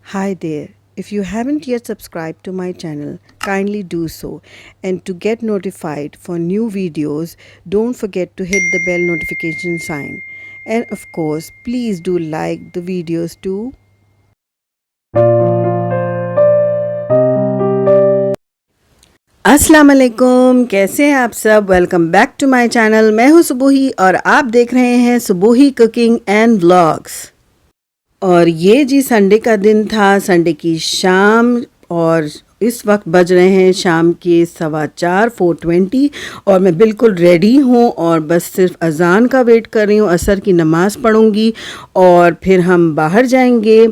Hi there. If you haven't yet subscribed to my channel, kindly do so. And to get notified for new videos, don't forget to hit the bell notification sign. And of course, please do like the videos too. अस्सलाम वालेकुम, कैसे हैं आप सब। Welcome back to my channel. मैं हूं सुबोही और आप देख रहे हैं सुबोही कुकिंग एंड व्लॉग्स। और ये जी संडे का दिन था, संडे की शाम, और इस वक्त बज रहे हैं शाम के 4:15 और मैं बिल्कुल रेडी हूँ और बस सिर्फ अज़ान का वेट कर रही हूँ। असर की नमाज़ पढ़ूँगी और फिर हम बाहर जाएंगे।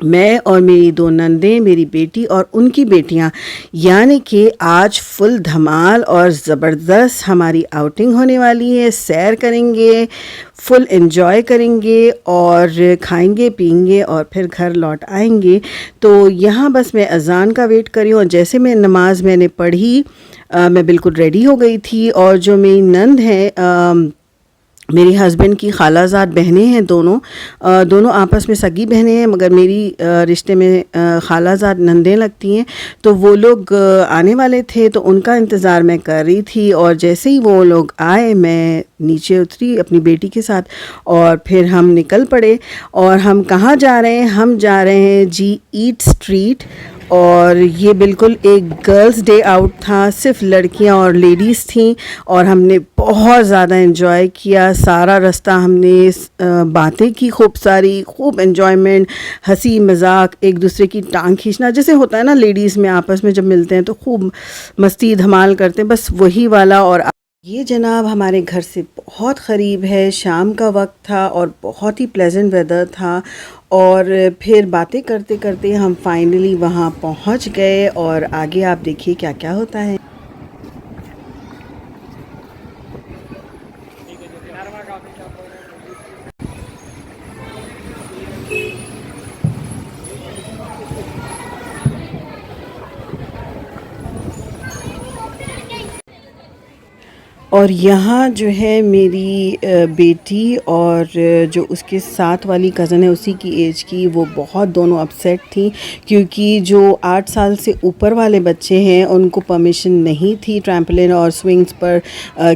मैं और मेरी दो नंदें, मेरी बेटी और उनकी बेटियां, यानी कि आज फुल धमाल और ज़बरदस्त हमारी आउटिंग होने वाली है। सैर करेंगे, फुल एंजॉय करेंगे और खाएंगे पिएंगे और फिर घर लौट आएंगे। तो यहाँ बस मैं अज़ान का वेट कर रही हूँ और जैसे मैं नमाज मैंने पढ़ी, मैं बिल्कुल रेडी हो गई थी। और जो मेरी नंद है, मेरी हस्बैंड की खालाजाद बहनें हैं, दोनों आपस में सगी बहनें हैं, मगर मेरी रिश्ते में खालाजाद नंदें लगती हैं। तो वो लोग आने वाले थे, तो उनका इंतज़ार मैं कर रही थी। और जैसे ही वो लोग आए, मैं नीचे उतरी अपनी बेटी के साथ और फिर हम निकल पड़े। और हम कहाँ जा रहे हैं? हम जा रहे हैं जी ईट स्ट्रीट। और ये बिल्कुल एक गर्ल्स डे आउट था, सिर्फ लड़कियां और लेडीज़ थीं और हमने बहुत ज़्यादा एंजॉय किया। सारा रास्ता हमने बातें की, खूब एंजॉयमेंट, हंसी मजाक, एक दूसरे की टांग खींचना, जैसे होता है ना लेडीज़ में आपस में जब मिलते हैं तो खूब मस्ती धमाल करते हैं, बस वही वाला। और ये जनाब हमारे घर से बहुत क़रीब है। शाम का वक्त था और बहुत ही प्लेजेंट वेदर था और फिर बातें करते करते हम फाइनली वहाँ पहुँच गए। और आगे आप देखिए क्या क्या होता है। और यहाँ जो है मेरी बेटी और जो उसके साथ वाली कज़न है उसी की एज की, वो बहुत दोनों अपसेट थी क्योंकि जो 8 साल से ऊपर वाले बच्चे हैं उनको परमिशन नहीं थी ट्रैम्पोलिन और स्विंग्स पर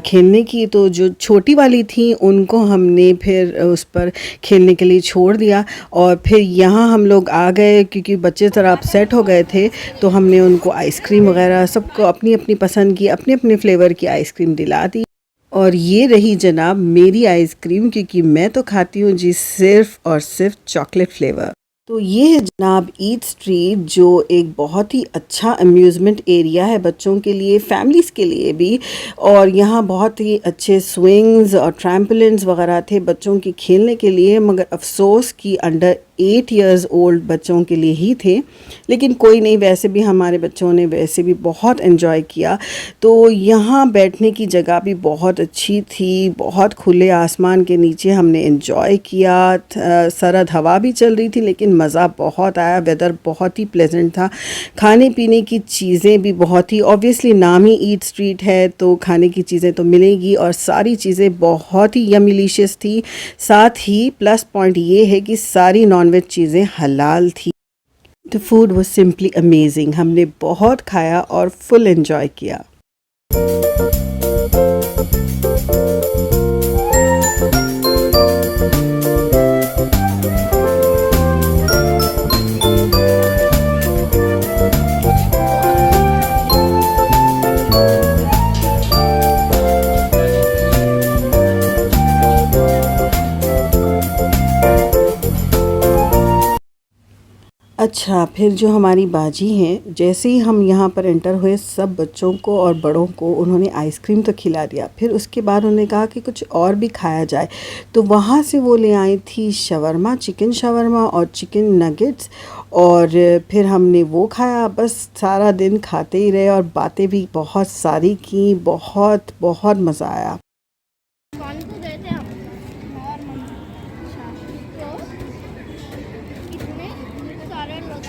खेलने की। तो जो छोटी वाली थी उनको हमने फिर उस पर खेलने के लिए छोड़ दिया। और फिर यहाँ हम लोग आ गए क्योंकि बच्चे ज़रा अपसेट हो गए थे, तो हमने उनको आइसक्रीम वगैरह सबको अपनी अपनी पसंद की, अपने अपने फ्लेवर की आइसक्रीम दिला दी। और ये रही जनाब मेरी आइसक्रीम, क्योंकि मैं तो खाती हूँ जी सिर्फ़ और सिर्फ चॉकलेट फ्लेवर। तो ये है जनाब ईट स्ट्रीट, जो एक बहुत ही अच्छा अम्यूज़मेंट एरिया है बच्चों के लिए, फैमिलीज़ के लिए भी। और यहाँ बहुत ही अच्छे स्विंग्स और ट्रैम्पोलिन्स वगैरह थे बच्चों के खेलने के लिए, मगर अफसोस कि अंडर 8 इयर्स ओल्ड बच्चों के लिए ही थे। लेकिन कोई नहीं, वैसे भी हमारे बच्चों ने वैसे भी बहुत एंजॉय किया। तो यहाँ बैठने की जगह भी बहुत अच्छी थी, बहुत खुले आसमान के नीचे हमने एंजॉय किया। सरद हवा भी चल रही थी लेकिन मज़ा बहुत आया, वेदर बहुत ही प्लेजेंट था। खाने पीने की चीज़ें भी बहुत ही, ऑब्वियसली नाम ही ईट स्ट्रीट है तो खाने की चीज़ें तो मिलेंगी और सारी चीज़ें बहुत ही यमिलिशियस थी। साथ ही प्लस पॉइंट ये है कि सारी नॉनवेज चीज़ें हलाल थी। The food was simply amazing. हमने बहुत खाया और फुल एंजॉय किया। अच्छा, फिर जो हमारी बाजी हैं, जैसे ही हम यहाँ पर एंटर हुए, सब बच्चों को और बड़ों को उन्होंने आइसक्रीम तो खिला दिया। फिर उसके बाद उन्होंने कहा कि कुछ और भी खाया जाए, तो वहाँ से वो ले आई थी शवरमा, चिकन शवरमा और चिकन नगेट्स। और फिर हमने वो खाया। बस सारा दिन खाते ही रहे और बातें भी बहुत सारी की। बहुत बहुत मज़ा आया। कौन को गए थे हम और मम्मी। अच्छा तो इसमें सारे लोग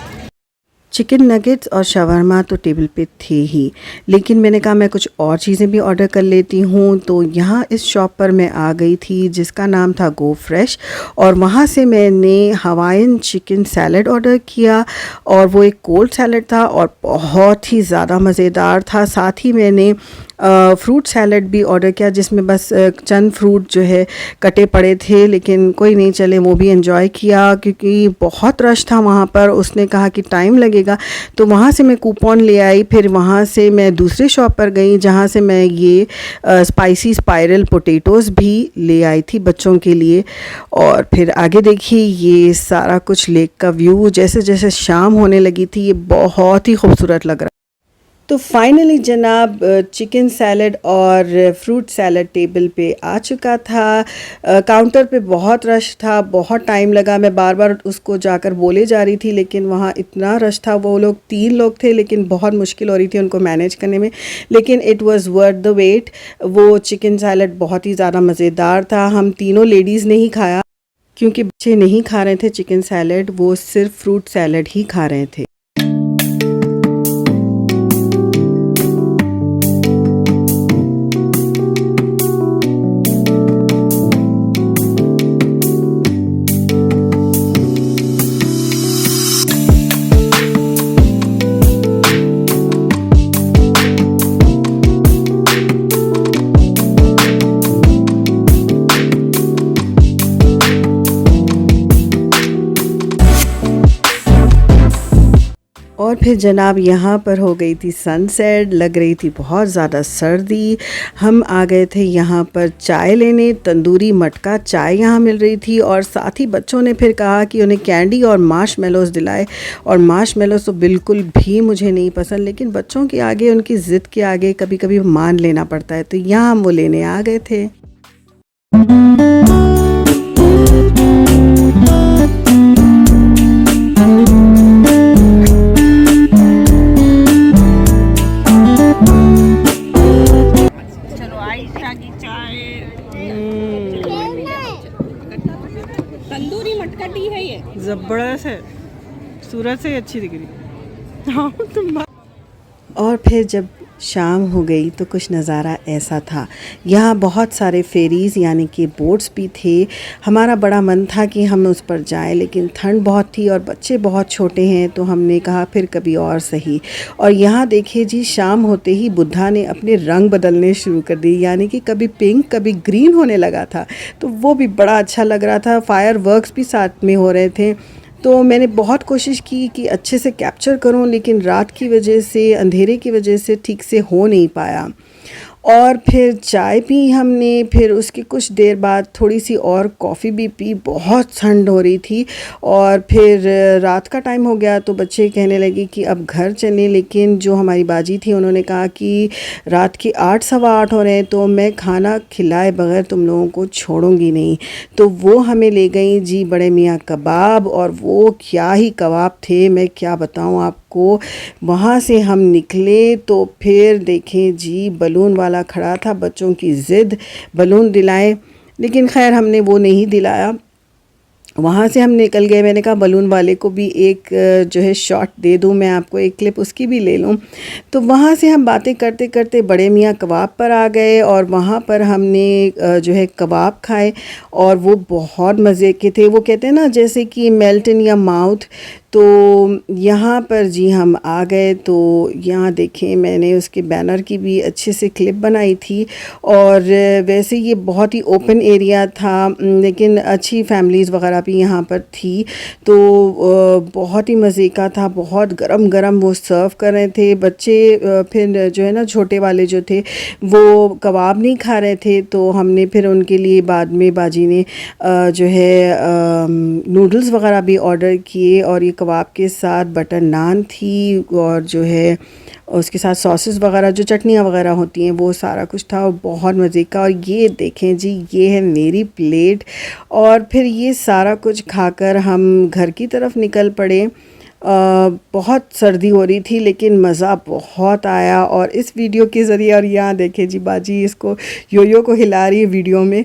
चिकन नगेट्स और शवरमा तो टेबल पे थे ही, लेकिन मैंने कहा मैं कुछ और चीज़ें भी ऑर्डर कर लेती हूँ। तो यहाँ इस शॉप पर मैं आ गई थी जिसका नाम था गो फ्रेश, और वहाँ से मैंने हवाईन चिकन सैलड ऑर्डर किया, और वो एक कोल्ड सैलड था और बहुत ही ज़्यादा मज़ेदार था। साथ ही मैंने फ्रूट सैलड भी ऑर्डर किया जिसमें बस चंद फ्रूट जो है कटे पड़े थे, लेकिन कोई नहीं, चले वो भी एंजॉय किया क्योंकि बहुत रश था वहाँ पर। उसने कहा कि टाइम लगेगा, तो वहाँ से मैं कूपन ले आई। फिर वहाँ से मैं दूसरे शॉप पर गई जहाँ से मैं ये स्पाइसी स्पाइरल पोटैटोज़ भी ले आई थी बच्चों के लिए। और फिर आगे देखिए ये सारा कुछ लेक का व्यू, जैसे जैसे शाम होने लगी थी ये बहुत ही खूबसूरत लग रहा। तो फाइनली जनाब चिकन सैलड और फ्रूट सैलड टेबल पे आ चुका था। काउंटर पे बहुत रश था, बहुत टाइम लगा। मैं बार बार उसको जाकर बोले जा रही थी, लेकिन वहाँ इतना रश था। वो लोग 3 लोग थे, लेकिन बहुत मुश्किल हो रही थी उनको मैनेज करने में, लेकिन it was worth the wait. वो चिकन सैलड बहुत ही ज़्यादा मज़ेदार था। हम तीनों लेडीज़ ने ही खाया क्योंकि बच्चे नहीं खा रहे थे चिकन सैलड, वो सिर्फ फ्रूट सैलड ही खा रहे थे। और फिर जनाब यहाँ पर हो गई थी सनसेट, लग रही थी बहुत ज़्यादा सर्दी। हम आ गए थे यहाँ पर चाय लेने, तंदूरी मटका चाय यहाँ मिल रही थी। और साथ ही बच्चों ने फिर कहा कि उन्हें कैंडी और मार्शमेलोज़ दिलाए, और मार्शमेलोज़ तो बिल्कुल भी मुझे नहीं पसंद, लेकिन बच्चों के आगे, उनकी ज़िद के आगे कभी कभी मान लेना पड़ता है। तो यहाँ हम वो लेने आ गए थे। तंदूरी मटका टी है ये, ज़बरदस्त है, सूरत से अच्छी दिख रही। हाँ तुम। और फिर जब शाम हो गई तो कुछ नज़ारा ऐसा था। यहाँ बहुत सारे फेरीज़ यानी कि बोट्स भी थे। हमारा बड़ा मन था कि हम उस पर जाएं, लेकिन ठंड बहुत थी और बच्चे बहुत छोटे हैं, तो हमने कहा फिर कभी और सही। और यहाँ देखिए जी, शाम होते ही बुद्धा ने अपने रंग बदलने शुरू कर दिए, यानी कि कभी पिंक कभी ग्रीन होने लगा था, तो वो भी बड़ा अच्छा लग रहा था। फायर वर्क्स भी साथ में हो रहे थे। तो मैंने बहुत कोशिश की कि अच्छे से कैप्चर करूं, लेकिन रात की वजह से, अंधेरे की वजह से ठीक से हो नहीं पाया। और फिर चाय पी हमने, फिर उसके कुछ देर बाद थोड़ी सी और कॉफ़ी भी पी। बहुत ठंड हो रही थी, और फिर रात का टाइम हो गया तो बच्चे कहने लगे कि अब घर चलें, लेकिन जो हमारी बाजी थी उन्होंने कहा कि रात के 8 सवा 8 हो रहे हैं, तो मैं खाना खिलाए बगैर तुम लोगों को छोड़ूंगी नहीं। तो वो हमें ले गई जी बड़े मियाँ कबाब, और वो क्या ही कबाब थे, मैं क्या बताऊँ आपको। वहाँ से हम निकले तो फिर देखें जी, बलून वाला खड़ा था, बच्चों की ज़िद बलून दिलाएं, लेकिन खैर हमने वो नहीं दिलाया। वहाँ से हम निकल गए। मैंने कहा बलून वाले को भी एक जो है शॉट दे दूँ, मैं आपको एक क्लिप उसकी भी ले लूँ। तो वहाँ से हम बातें करते करते बड़े मियाँ कबाब पर आ गए, और वहाँ पर हमने जो है कबाब खाए, और वो बहुत मज़े के थे। वो कहते हैं ना जैसे कि मेल्ट इन योर माउथ। तो यहाँ पर जी हम आ गए, तो यहाँ देखें मैंने उसके बैनर की भी अच्छे से क्लिप बनाई थी। और वैसे ये बहुत ही ओपन एरिया था, लेकिन अच्छी फैमिलीज़ वगैरह भी यहाँ पर थी, तो बहुत ही मज़े का था। बहुत गरम गरम वो सर्व कर रहे थे। बच्चे फिर जो है ना, छोटे वाले जो थे वो कबाब नहीं खा रहे थे, तो हमने फिर उनके लिए बाद में बाजी ने जो है नूडल्स वगैरह भी ऑर्डर किए, और ये कबाब के साथ बटर नान थी, और जो है उसके साथ सॉसेस वगैरह, जो चटनियाँ वगैरह होती हैं, वो सारा कुछ था, और बहुत मज़े का। और ये देखें जी, ये है मेरी प्लेट। और फिर ये सारा कुछ खाकर हम घर की तरफ निकल पड़े। बहुत सर्दी हो रही थी, लेकिन मज़ा बहुत आया। और इस वीडियो के ज़रिए, और यहाँ देखें जी बाजी इसको योयो को हिला रही है वीडियो में,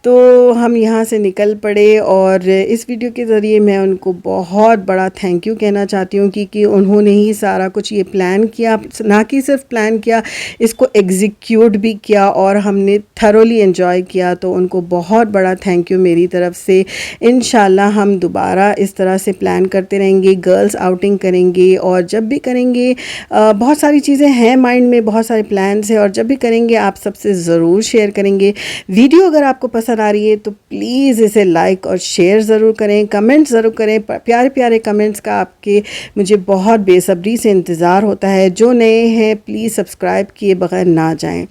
तो हम यहाँ से निकल पड़े और इस वीडियो के ज़रिए मैं उनको बहुत बड़ा थैंक यू कहना चाहती हूँ कि उन्होंने ही सारा कुछ ये प्लान किया, ना कि सिर्फ प्लान किया, इसको एग्जीक्यूट भी किया और हमने थरोली एंजॉय किया। तो उनको बहुत बड़ा थैंक यू मेरी तरफ से। इंशाल्लाह हम दोबारा इस तरह से प्लान करते रहेंगे, गर्ल्स आउटिंग करेंगे और जब भी करेंगे बहुत सारी चीज़ें हैं माइंड में, बहुत सारे प्लान्स हैं और जब भी करेंगे आप सबसे ज़रूर शेयर करेंगे। वीडियो अगर आपको पसंद आ रही है तो प्लीज़ इसे लाइक और शेयर ज़रूर करें, कमेंट ज़रूर करें। प्यारे प्यारे कमेंट्स का आपके मुझे बहुत बेसब्री से इंतज़ार होता है। जो नए हैं प्लीज़ सब्सक्राइब किए बगैर ना जाएं।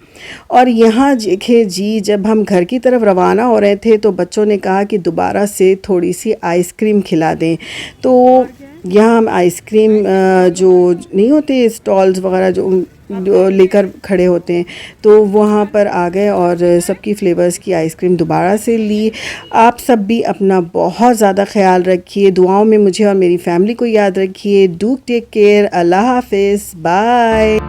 और यहाँ देखिए जी, जब हम घर की तरफ रवाना हो रहे थे तो बच्चों ने कहा कि दोबारा से थोड़ी सी आइसक्रीम खिला दें। तो यहाँ हम आइसक्रीम जो नहीं होते स्टॉल्स वगैरह जो लेकर खड़े होते हैं, तो वहाँ पर आ गए और सबकी फ्लेवर्स की आइसक्रीम दोबारा से ली। आप सब भी अपना बहुत ज़्यादा ख्याल रखिए, दुआओं में मुझे और मेरी फैमिली को याद रखिए। Do take care. अल्लाह हाफिज़, बाय।